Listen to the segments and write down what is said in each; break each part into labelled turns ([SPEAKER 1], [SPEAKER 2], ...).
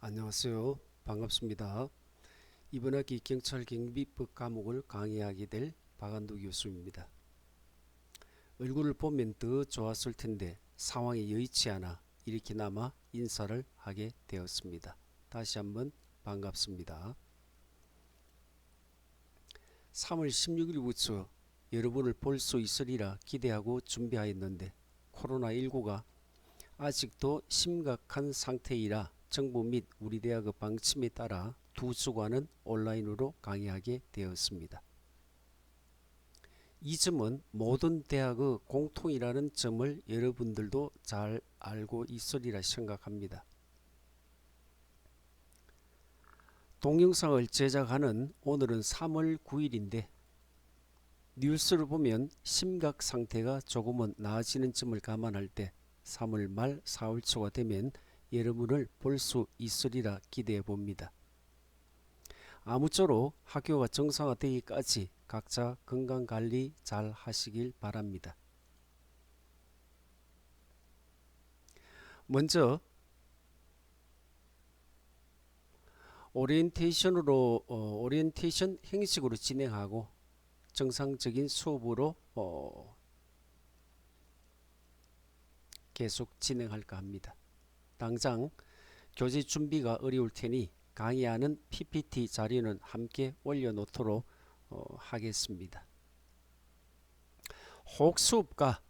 [SPEAKER 1] 안녕하세요. 반갑습니다. 이번 학기 경찰경비법 과목을 강의하게 될 박한두 교수입니다. 얼굴을 보면 더 좋았을 텐데 상황이 여의치 않아 이렇게나마 인사를 하게 되었습니다. 다시 한번 반갑습니다. 3월 16일부터 여러분을 볼 수 있으리라 기대하고 준비하였는데 코로나19가 아직도 심각한 상태이라 정부 및 우리 대학의 방침에 따라 두 주간은 온라인으로 강의하게 되었습니다. 이 점은 모든 대학의 공통이라는 점을 여러분들도 잘 알고 있으리라 생각합니다. 동영상을 제작하는 오늘은 3월 9일인데 뉴스를 보면 심각 상태가 조금은 나아지는 점을 감안할 때 3월 말 4월 초가 되면 여러분을 볼 수 있으리라 기대해 봅니다. 아무쪼록 학교가 정상화되기까지 각자 건강관리 잘 하시길 바랍니다. 먼저 오리엔테이션 형식으로 진행하고 정상적인 수업으로 계속 진행할까 합니다. 당장 교재 준비가 어려울 테니 강의하는 PPT 자료는 함께 올려놓도록 하겠습니다. 혹수업과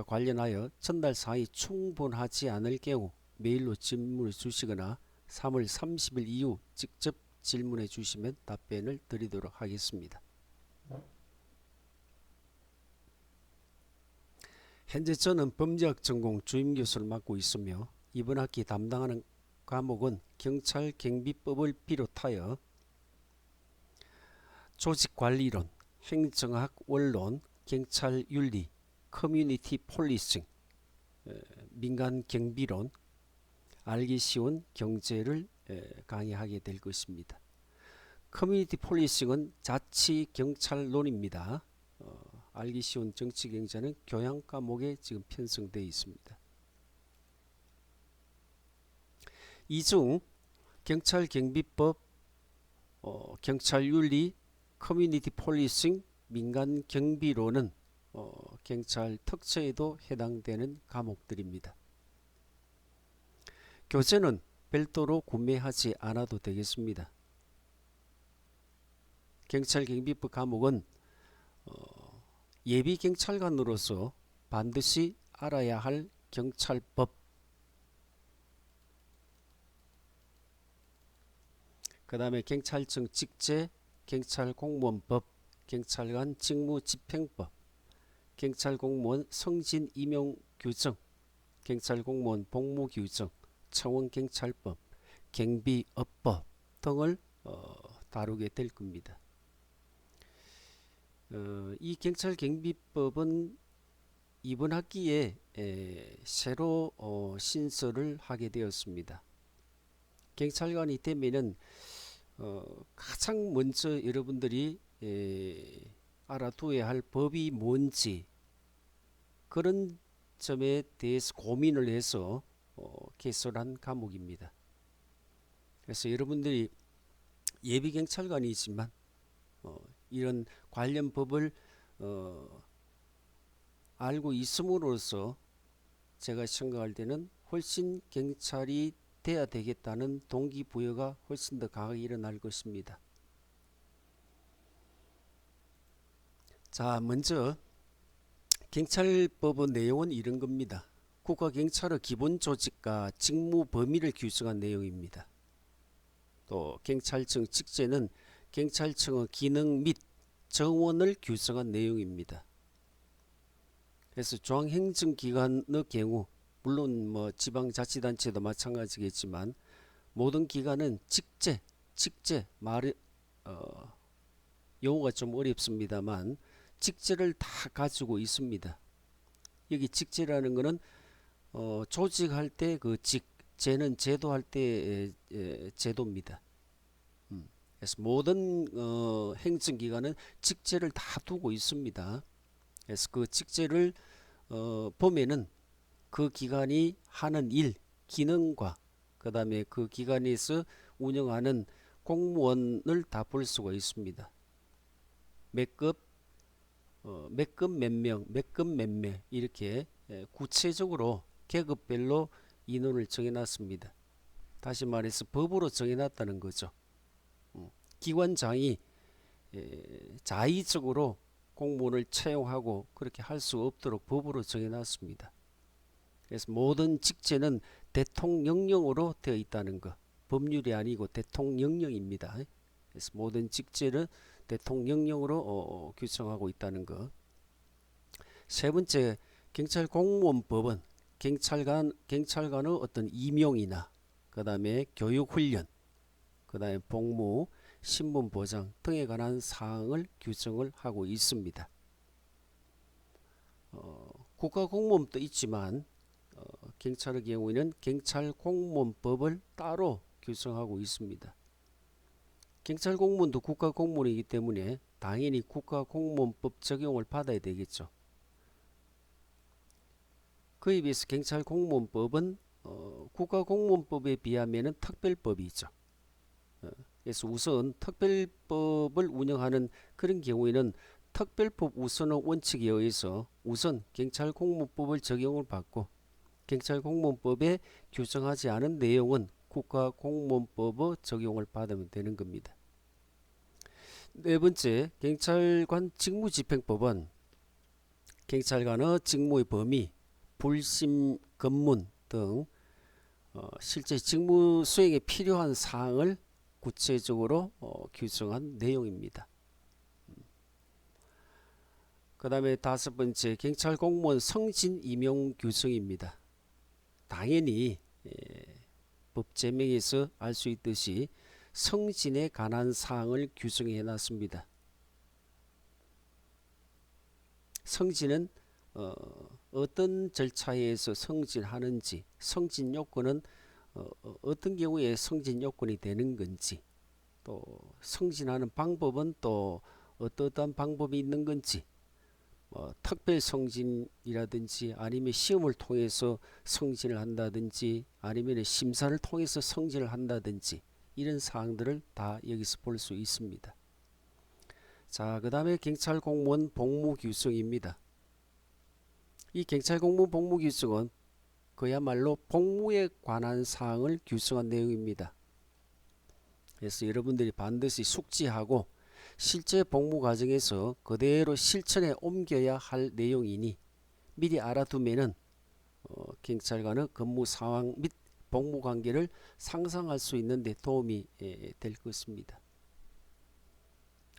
[SPEAKER 1] 관련하여 전달 사항이 충분하지 않을 경우 메일로 질문을 주시거나 3월 30일 이후 직접 질문해 주시면 답변을 드리도록 하겠습니다. 현재 저는 범죄학 전공 주임교수를 맡고 있으며 이번 학기 담당하는 과목은 경찰경비법을 비롯하여 조직관리론, 행정학 원론, 경찰윤리, 커뮤니티 폴리싱, 민간경비론, 알기 쉬운 경제를 강의하게 될 것입니다. 커뮤니티 폴리싱은 자치경찰론입니다. 알기 쉬운 정치경제는 교양 과목에 지금 편성되어 있습니다. 이 중 경찰경비법, 경찰윤리, 커뮤니티 폴리싱, 민간경비론은 경찰 특처에도 해당되는 과목들입니다. 교재는 별도로 구매하지 않아도 되겠습니다. 경찰경비법 과목은 예비경찰관으로서 반드시 알아야 할 경찰법, 그 다음에 경찰청 직제, 경찰공무원법, 경찰관 직무집행법, 경찰공무원 성진 임용 규정, 경찰공무원 복무 규정, 청원경찰법, 경비업법 등을 다루게 될 겁니다. 이 경찰경비법은 이번 학기에 새로 신설을 하게 되었습니다. 경찰관이 되면은 가장 먼저 여러분들이 알아두어야 할 법이 뭔지 그런 점에 대해서 고민을 해서 개설한 과목입니다. 그래서 여러분들이 예비경찰관이지만 이런 관련 법을 알고 있음으로써 제가 생각할 때는 훨씬 경찰이 돼야 되겠다는 동기부여가 훨씬 더 강하게 일어날 것입니다. 자, 먼저 경찰법의 내용은 이런 겁니다. 국가경찰의 기본 조직과 직무 범위를 규정한 내용입니다. 또 경찰청 직제는 경찰청의 기능 및 정원을 규정한 내용입니다. 그래서 중앙행정기관의 경우 물론 지방자치단체도 마찬가지겠지만 모든 기관은 직제 용어가 좀 어렵습니다만 직제를 다 가지고 있습니다. 여기 직제라는 것은 조직할 때 그 제는 제도할 때 제도입니다. 그래서 모든 행정기관은 직제를 다 두고 있습니다. 그래서 그 직제를 보면은 그 기관이 하는 일, 기능과 그 그 다음에 그 기관에서 운영하는 공무원을 다 볼 수가 있습니다. 몇 급, 몇 급 몇 명, 몇 급 몇 명 이렇게 구체적으로 계급별로 인원을 정해놨습니다. 다시 말해서 법으로 정해놨다는 거죠. 기관장이 자의적으로 공무원을 채용하고 그렇게 할 수 없도록 법으로 정해놨습니다. 그래서 모든 직제는 대통령령으로 되어 있다는 것. 법률이 아니고 대통령령입니다. 그래서 모든 직제를 대통령령으로 규정하고 있다는 것. 세 번째, 경찰 공무원법은 경찰관의 어떤 임용이나 그 다음에 교육훈련, 그 다음에 복무, 신분보장 등에 관한 사항을 규정을 하고 있습니다. 국가공무원도 있지만 경찰의 경우에는 경찰공무원법을 따로 규정하고 있습니다. 경찰공무원도 국가공무원이기 때문에 당연히 국가공무원법 적용을 받아야 되겠죠. 그에 비해서 경찰공무원법은 국가공무원법에 비하면 특별법이죠. 그래서 우선 특별법을 운영하는 그런 경우에는 특별법 우선의 원칙에 의해서 우선 경찰공무원법을 적용을 받고 경찰공무원법에 규정하지 않은 내용은 국가공무원법의 적용을 받으면 되는 겁니다. 네 번째, 경찰관 직무집행법은 경찰관의 직무의 범위, 불심, 검문 등 실제 직무 수행에 필요한 사항을 구체적으로 규정한 내용입니다. 그 다음에 다섯 번째, 경찰 공무원 성진 임용 규정입니다. 당연히 법 제명에서 알 수 있듯이 성진에 관한 사항을 규정해 놨습니다. 성진은 어떤 절차에 의해서 성진하는지, 성진 요건은 어떤 경우에 성진 요건이 되는 건지, 또 성진하는 방법은 또 어떠한 방법이 있는 건지, 특별 성진이라든지 아니면 시험을 통해서 성진을 한다든지 아니면 심사를 통해서 성진을 한다든지 이런 사항들을 다 여기서 볼 수 있습니다. 자, 그 다음에 경찰 공무원 복무 규정입니다. 이 경찰 공무원 복무 규정은 그야말로 복무에 관한 사항을 규정한 내용입니다. 그래서 여러분들이 반드시 숙지하고 실제 복무 과정에서 그대로 실천에 옮겨야 할 내용이니 미리 알아두면은 경찰관의 근무 상황 및 복무 관계를 상상할 수 있는 데 도움이 될 것입니다.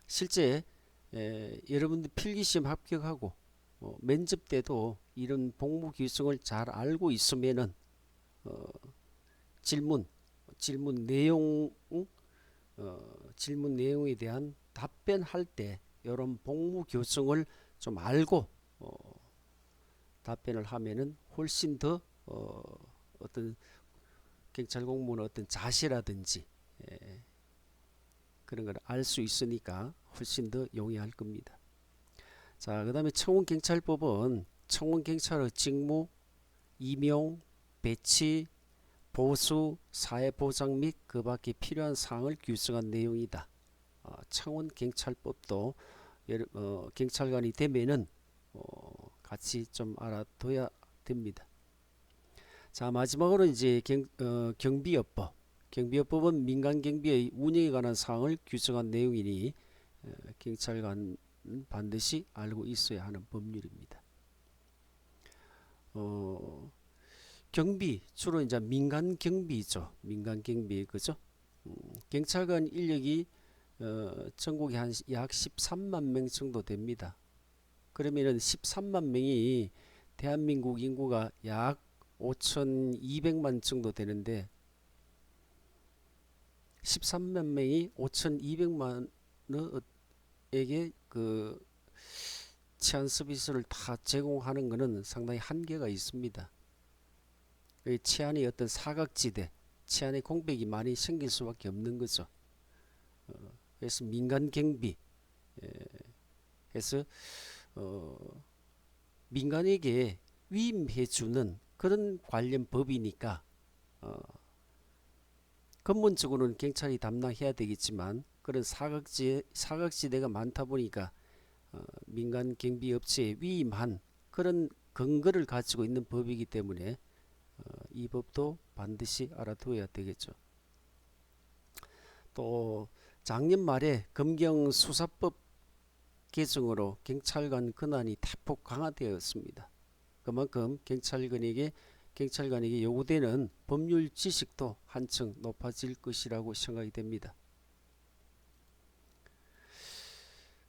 [SPEAKER 1] 실제 여러분들 필기시험 합격하고 면접 때도 이런 복무 규정을 잘 알고 있으면은 질문 내용 질문 내용에 대한 답변할 때 이런 복무 규정을 좀 알고 답변을 하면은 훨씬 더 어떤 경찰 공무원의 어떤 자세라든지 그런 걸 알 수 있으니까 훨씬 더 용이할 겁니다. 자, 그 다음에 청원경찰법은 청원경찰의 직무, 임용, 배치, 보수, 사회보장 및 그 밖에 필요한 사항을 규정한 내용이다. 청원경찰법도 경찰관이 되면은 같이 좀 알아둬야 됩니다. 자, 마지막으로 이제 경비업법. 경비업법은 민간경비의 운영에 관한 사항을 규정한 내용이니 경찰관은 반드시 알고 있어야 하는 법률입니다. 경비 주로 이제 민간 경비죠. 민간 경비 그죠? 경찰관 인력이 전국에 한 약 13만 명 정도 됩니다. 그러면은 13만 명이 대한민국 인구가 약 5,200만 정도 되는데 13만 명이 5,200만에게 그 치안 서비스를 다 제공하는 것은 상당히 한계가 있습니다. 치안이 어떤 사각지대, 치안의 공백이 많이 생길 수밖에 없는 거죠. 그래서 민간 경비, 해서 민간에게 위임해 주는 그런 관련 법이니까 근본적으로는 경찰이 담당해야 되겠지만 그런 사각지대가 많다 보니까 민간 경비업체에 위임한 그런 근거를 가지고 있는 법이기 때문에 이 법도 반드시 알아두어야 되겠죠. 또 작년 말에 검경수사법 개정으로 경찰관 권한이 대폭 강화되었습니다. 그만큼 경찰관에게 요구되는 법률 지식도 한층 높아질 것이라고 생각이 됩니다.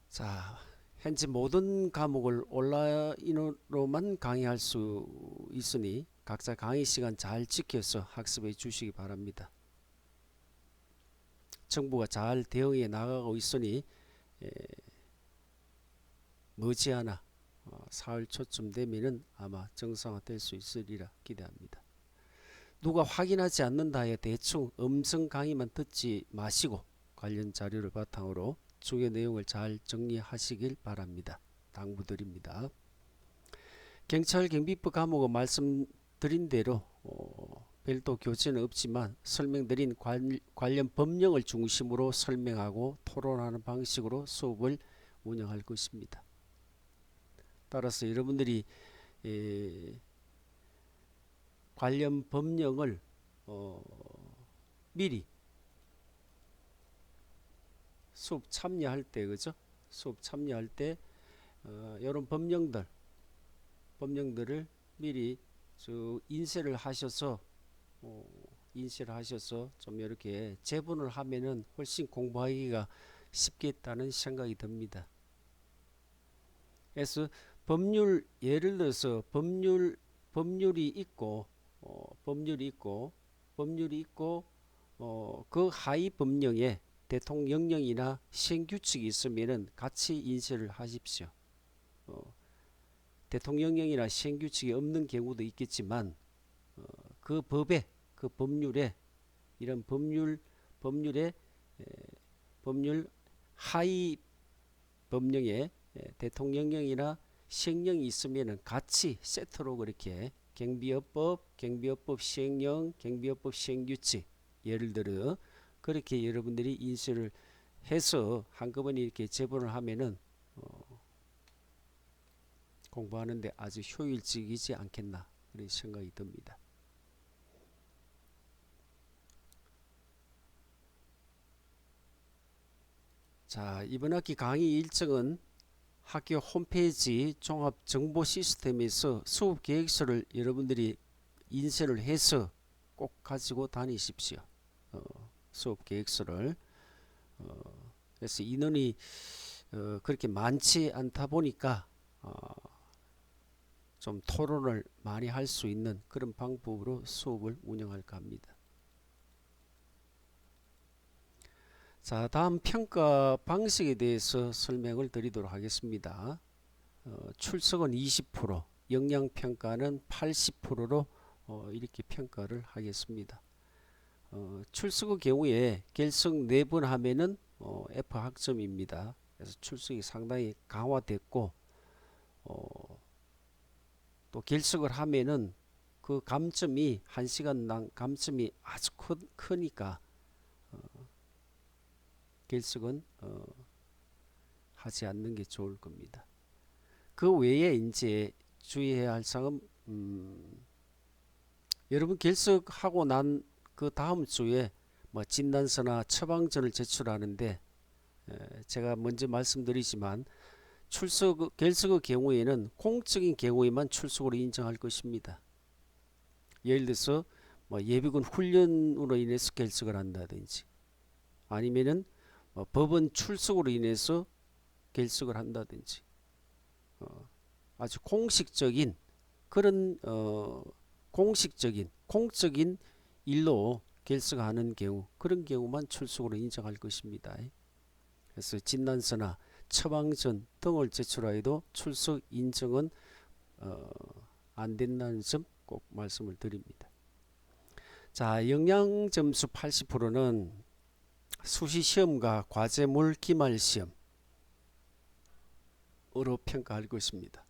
[SPEAKER 1] 자, 현재 모든 과목을 온라인으로만 강의할 수 있으니 각자 강의 시간 잘 지켜서 학습해 주시기 바랍니다. 정부가 잘 대응해 나가고 있으니 머지않아 사흘 초쯤 되면은 아마 정상화될 수 있으리라 기대합니다. 누가 확인하지 않는다 해 대충 음성 강의만 듣지 마시고 관련 자료를 바탕으로 주요 내용을 잘 정리하시길 바랍니다. 당부드립니다. 경찰경비법 과목은 말씀드린 대로 별도 교재는 없지만 설명드린 관련 법령을 중심으로 설명하고 토론하는 방식으로 수업을 운영할 것입니다. 따라서 여러분들이 관련 법령을 미리 수업 참여할 때, 그죠? 수업 참여할 때 이런 법령들을 미리 인쇄를 하셔서 좀 이렇게 제본을 하면은 훨씬 공부하기가 쉽겠다는 생각이 듭니다. 그래서 예를 들어서 법률이 있고 그 하위 법령에 대통령령이나 시행규칙이 있으면은 같이 인쇄를 하십시오. 대통령령이나 시행규칙이 없는 경우도 있겠지만 그 법률에 이런 법률 하위 법령에 대통령령이나 시행령이 있으면은 같이 세트로 그렇게 경비업법 시행령, 경비업법 시행규칙 예를 들어 그렇게 여러분들이 인쇄를 해서 한꺼번에 이렇게 제본을 하면은 공부하는데 아주 효율적이지 않겠나 그런 생각이 듭니다. 자, 이번 학기 강의 일정은 학교 홈페이지 종합정보 시스템에서 수업 계획서를 여러분들이 인쇄를 해서 꼭 가지고 다니십시오. 수업 계획서를. 그래서 인원이 그렇게 많지 않다 보니까 좀 토론을 많이 할 수 있는 그런 방법으로 수업을 운영할까 합니다. 자, 다음 평가 방식에 대해서 설명을 드리도록 하겠습니다. 출석은 20%, 역량평가는 80%로 이렇게 평가를 하겠습니다. 출석의 경우에 결석 4번 하면은 F 학점입니다. 그래서 출석이 상당히 강화됐고 또 결석을 하면은 그 감점이 1시간당 감점이 아주 크니까 결석은 하지 않는 게 좋을 겁니다. 그 외에 이제 주의해야 할 사항은 여러분 결석하고 난 그 다음 주에 뭐 진단서나 처방전을 제출하는데 제가 먼저 말씀드리지만 결석의 경우에는 공적인 경우에만 출석으로 인정할 것입니다. 예를 들어서 뭐 예비군 훈련으로 인해서 결석을 한다든지 아니면은 법원 출석으로 인해서 결석을 한다든지 아주 공식적인 그런 공적인 일로 결석하는 경우 그런 경우만 출석으로 인정할 것입니다. 그래서 진단서나 처방전 등을 제출하여도 출석 인정은 안 된다는 점 꼭 말씀을 드립니다. 자, 역량점수 80%는 수시시험과 과제물 기말시험으로 평가할 것입니다.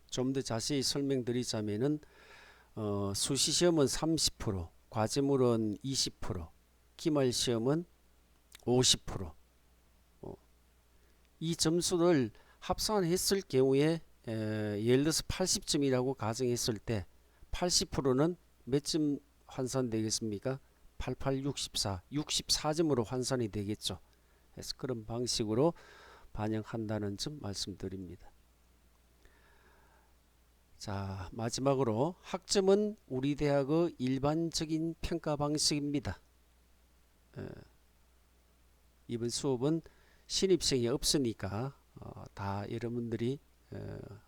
[SPEAKER 1] 좀 더 자세히 설명드리자면은 수시시험은 30%, 과제물은 20%, 기말 시험은 50%. 이 점수를 합산했을 경우에 예를 들어서 80점이라고 가정했을 때 80%는 몇 점 환산되겠습니까? 88, 64, 64점으로 환산이 되겠죠. 그래서 그런 방식으로 반영한다는 점 말씀드립니다. 자, 마지막으로 학점은 우리 대학의 일반적인 평가 방식입니다. 이번 수업은 신입생이 없으니까 다 여러분들이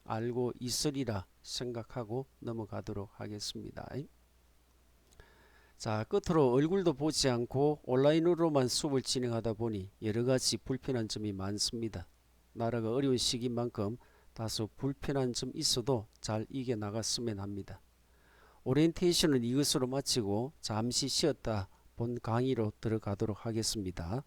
[SPEAKER 1] 알고 있으리라 생각하고 넘어가도록 하겠습니다. 자, 끝으로 얼굴도 보지 않고 온라인으로만 수업을 진행하다 보니 여러가지 불편한 점이 많습니다. 나라가 어려운 시기인 만큼 다소 불편한 점 있어도 잘 이겨나갔으면 합니다. 오리엔테이션은 이것으로 마치고 잠시 쉬었다 본 강의로 들어가도록 하겠습니다.